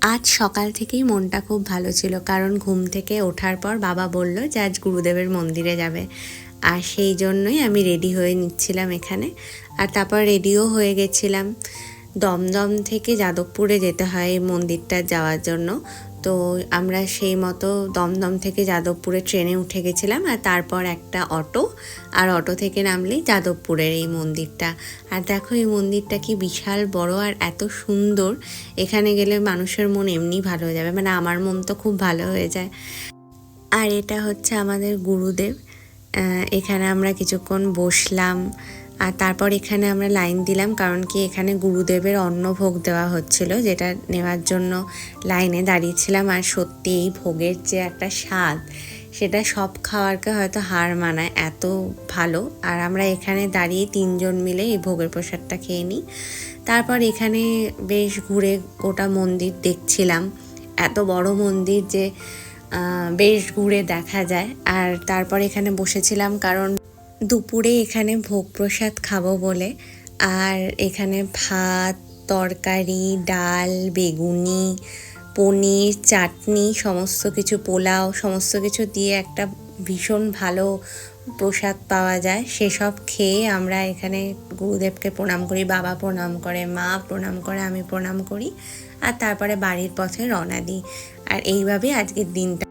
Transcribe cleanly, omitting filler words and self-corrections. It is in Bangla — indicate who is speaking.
Speaker 1: আজ সকাল থেকেই মনটা খুব ভালো ছিল, কারণ ঘুম থেকে ওঠার পর বাবা বলল যে আজ গুরুদেবের মন্দিরে যাবে। আর সেই জন্যই আমি রেডি হয়ে নিচ্ছিলাম এখানে। আর তারপর রেডিও হয়ে গেছিলাম। দমদম থেকে যাদবপুরে যেতে হয় এই মন্দিরটা যাওয়ার জন্য। তো আমরা সেই মতো দমদম থেকে যাদবপুরে ট্রেনে উঠে গেছিলাম, আর তারপর একটা অটো, আর অটো থেকে নামলেই যাদবপুরের এই মন্দিরটা। আর দেখো এই মন্দিরটা কি বিশাল বড় আর এত সুন্দর। এখানে গেলে মানুষের মন এমনি ভালো হয়ে যাবে, মানে আমার মন তো খুব ভালো হয়ে যায়। আর এটা হচ্ছে আমাদের গুরুদেব। এখানে আমরা কিছুক্ষণ বসলাম, আর তারপর এখানে আমরা লাইন দিলাম, কারণ কি এখানে গুরুদেবের অন্নভোগ দেওয়া হচ্ছিল, যেটা নেওয়ার জন্য লাইনে দাঁড়িয়েছিলাম। আর সত্যি এই ভোগের যে একটা স্বাদ, সেটা সব খাওয়ারকে হয়তো হার মানায়, এত ভালো। আর আমরা এখানে দাঁড়িয়ে 3জন মিলে এই ভোগের প্রসাদটা খেয়ে নিই। তারপর এখানে বেশ ঘুরে গোটা মন্দির দেখছিলাম। এত বড় মন্দির যে বেশ ঘুরে দেখা যায়। আর তারপর এখানে বসেছিলাম, কারণ দুপুরে এখানে ভোগ প্রসাদ খাবো বলে। আর এখানে ভাত, তরকারি, ডাল, বেগুনি, পনির, চাটনি, সমস্ত কিছু, পোলাও, সমস্ত কিছু দিয়ে একটা ভীষণ ভালো প্রসাদ পাওয়া যায়। সেসব খেয়ে আমরা এখানে গুরুদেবকে প্রণাম করি, বাবা প্রণাম করে, মা প্রণাম করে, আমি প্রণাম করি। আর তারপরে বাড়ির পথে রওনা দিই। আর এইভাবে আজকের দিনটা